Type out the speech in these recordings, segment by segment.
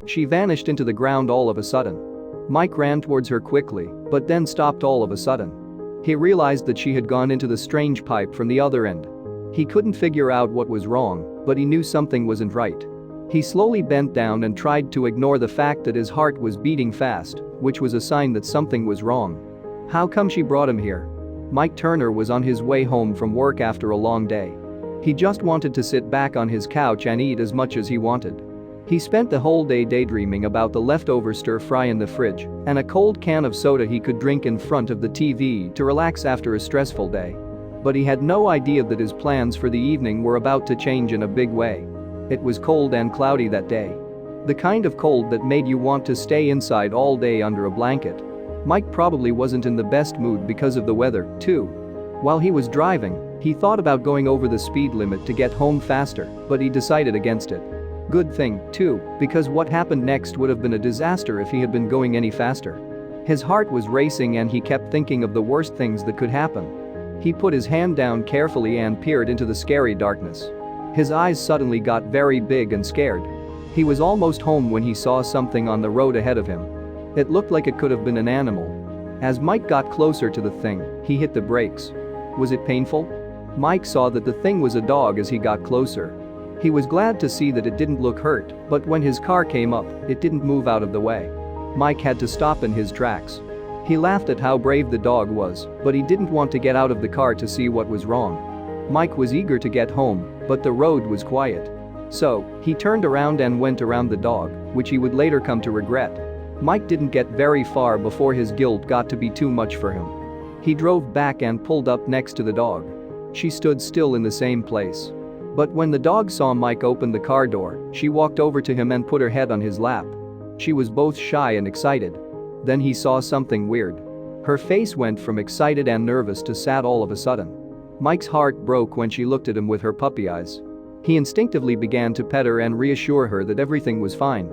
She vanished into the ground all of a sudden. Mike ran towards her quickly, but then stopped all of a sudden. He realized that she had gone into the strange pipe from the other end. He couldn't figure out what was wrong, but he knew something wasn't right. He slowly bent down and tried to ignore the fact that his heart was beating fast, which was a sign that something was wrong. How come she brought him here? Mike Turner was on his way home from work after a long day. He just wanted to sit back on his couch and eat as much as he wanted. He spent the whole day daydreaming about the leftover stir-fry in the fridge and a cold can of soda he could drink in front of the TV to relax after a stressful day. But he had no idea that his plans for the evening were about to change in a big way. It was cold and cloudy that day. The kind of cold that made you want to stay inside all day under a blanket. Mike probably wasn't in the best mood because of the weather, too. While he was driving, he thought about going over the speed limit to get home faster, but he decided against it. Good thing, too, because what happened next would have been a disaster if he had been going any faster. His heart was racing and he kept thinking of the worst things that could happen. He put his hand down carefully and peered into the scary darkness. His eyes suddenly got very big and scared. He was almost home when he saw something on the road ahead of him. It looked like it could have been an animal. As Mike got closer to the thing, he hit the brakes. Was it painful? Mike saw that the thing was a dog as he got closer. He was glad to see that it didn't look hurt, but when his car came up, it didn't move out of the way. Mike had to stop in his tracks. He laughed at how brave the dog was, but he didn't want to get out of the car to see what was wrong. Mike was eager to get home, but the road was quiet. So, he turned around and went around the dog, which he would later come to regret. Mike didn't get very far before his guilt got to be too much for him. He drove back and pulled up next to the dog. She stood still in the same place. But when the dog saw Mike open the car door, she walked over to him and put her head on his lap. She was both shy and excited. Then he saw something weird. Her face went from excited and nervous to sad all of a sudden. Mike's heart broke when she looked at him with her puppy eyes. He instinctively began to pet her and reassure her that everything was fine.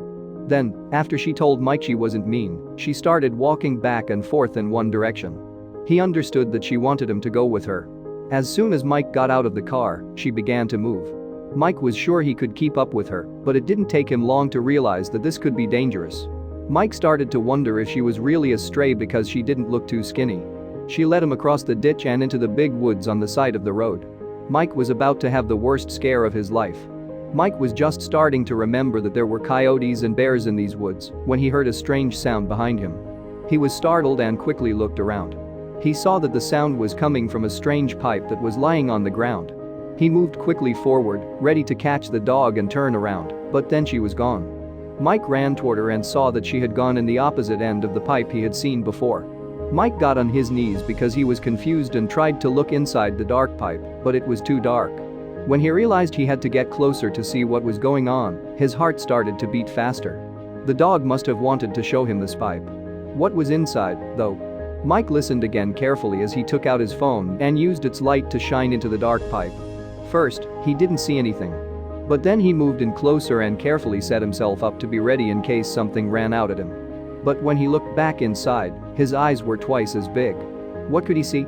Then, after she told Mike she wasn't mean, she started walking back and forth in one direction. He understood that she wanted him to go with her. As soon as Mike got out of the car, she began to move. Mike was sure he could keep up with her, but it didn't take him long to realize that this could be dangerous. Mike started to wonder if she was really a stray because she didn't look too skinny. She led him across the ditch and into the big woods on the side of the road. Mike was about to have the worst scare of his life. Mike was just starting to remember that there were coyotes and bears in these woods when he heard a strange sound behind him. He was startled and quickly looked around. He saw that the sound was coming from a strange pipe that was lying on the ground. He moved quickly forward, ready to catch the dog and turn around, but then she was gone. Mike ran toward her and saw that she had gone in the opposite end of the pipe he had seen before. Mike got on his knees because he was confused and tried to look inside the dark pipe, but it was too dark. When he realized he had to get closer to see what was going on, his heart started to beat faster. The dog must have wanted to show him this pipe. What was inside, though? Mike listened again carefully as he took out his phone and used its light to shine into the dark pipe. First, he didn't see anything. But then he moved in closer and carefully set himself up to be ready in case something ran out at him. But when he looked back inside, his eyes were twice as big. What could he see?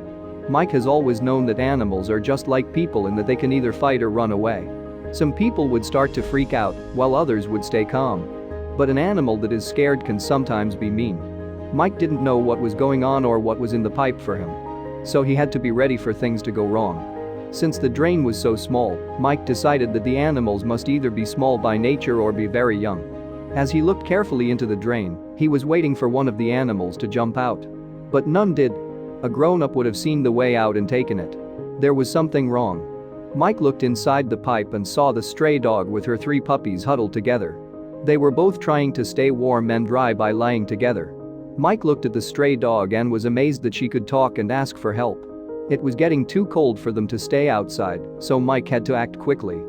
Mike has always known that animals are just like people in that they can either fight or run away. Some people would start to freak out, while others would stay calm. But an animal that is scared can sometimes be mean. Mike didn't know what was going on or what was in the pipe for him. So he had to be ready for things to go wrong. Since the drain was so small, Mike decided that the animals must either be small by nature or be very young. As he looked carefully into the drain, he was waiting for one of the animals to jump out. But none did. A grown-up would have seen the way out and taken it. There was something wrong. Mike looked inside the pipe and saw the stray dog with her 3 puppies huddled together. They were both trying to stay warm and dry by lying together. Mike looked at the stray dog and was amazed that she could talk and ask for help. It was getting too cold for them to stay outside, so Mike had to act quickly.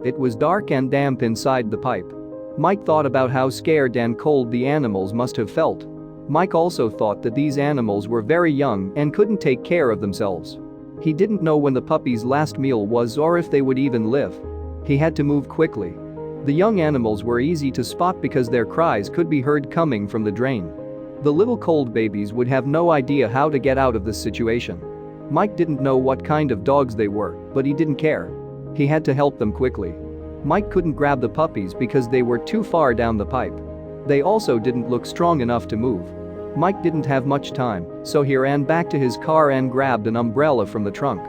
It was dark and damp inside the pipe. Mike thought about how scared and cold the animals must have felt. Mike also thought that these animals were very young and couldn't take care of themselves. He didn't know when the puppies' last meal was or if they would even live. He had to move quickly. The young animals were easy to spot because their cries could be heard coming from the drain. The little cold babies would have no idea how to get out of this situation. Mike didn't know what kind of dogs they were, but he didn't care. He had to help them quickly. Mike couldn't grab the puppies because they were too far down the pipe. They also didn't look strong enough to move. Mike didn't have much time, so he ran back to his car and grabbed an umbrella from the trunk.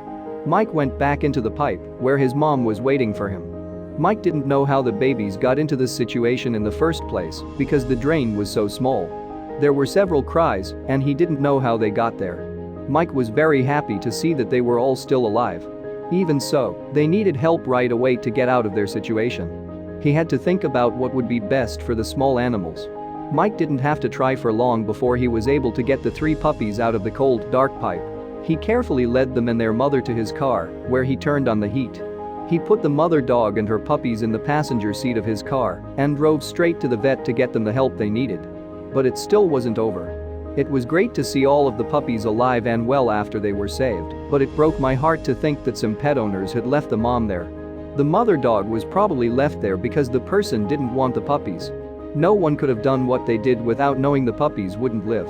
Mike went back into the pipe, where his mom was waiting for him. Mike didn't know how the babies got into this situation in the first place because the drain was so small. There were several cries, and he didn't know how they got there. Mike was very happy to see that they were all still alive. Even so, they needed help right away to get out of their situation. He had to think about what would be best for the small animals. Mike didn't have to try for long before he was able to get the 3 puppies out of the cold, dark pipe. He carefully led them and their mother to his car, where he turned on the heat. He put the mother dog and her puppies in the passenger seat of his car and drove straight to the vet to get them the help they needed. But it still wasn't over. It was great to see all of the puppies alive and well after they were saved, but it broke my heart to think that some pet owners had left the mom there. The mother dog was probably left there because the person didn't want the puppies. No one could have done what they did without knowing the puppies wouldn't live.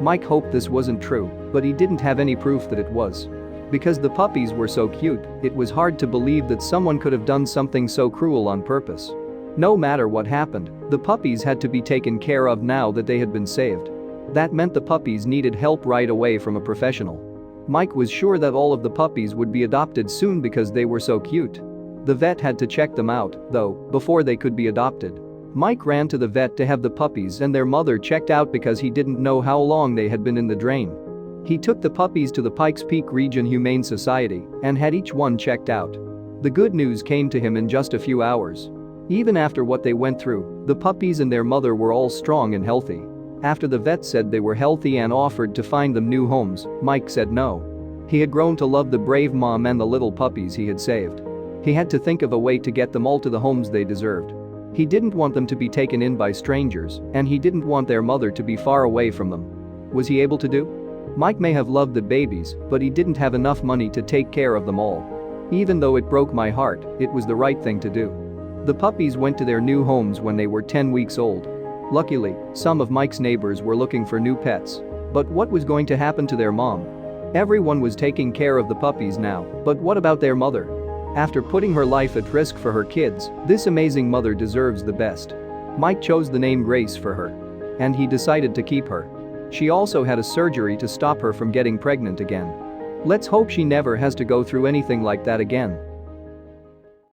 Mike hoped this wasn't true, but he didn't have any proof that it was. Because the puppies were so cute, it was hard to believe that someone could have done something so cruel on purpose. No matter what happened, the puppies had to be taken care of now that they had been saved. That meant the puppies needed help right away from a professional. Mike was sure that all of the puppies would be adopted soon because they were so cute. The vet had to check them out, though, before they could be adopted. Mike ran to the vet to have the puppies and their mother checked out because he didn't know how long they had been in the drain. He took the puppies to the Pikes Peak Region Humane Society and had each one checked out. The good news came to him in just a few hours. Even after what they went through, the puppies and their mother were all strong and healthy. After the vet said they were healthy and offered to find them new homes, Mike said no. He had grown to love the brave mom and the little puppies he had saved. He had to think of a way to get them all to the homes they deserved. He didn't want them to be taken in by strangers, and he didn't want their mother to be far away from them. Was he able to do? Mike may have loved the babies, but he didn't have enough money to take care of them all. Even though it broke my heart, it was the right thing to do. The puppies went to their new homes when they were 10 weeks old. Luckily, some of Mike's neighbors were looking for new pets. But what was going to happen to their mom? Everyone was taking care of the puppies now, but what about their mother? After putting her life at risk for her kids, this amazing mother deserves the best. Mike chose the name Grace for her. And he decided to keep her. She also had a surgery to stop her from getting pregnant again. Let's hope she never has to go through anything like that again.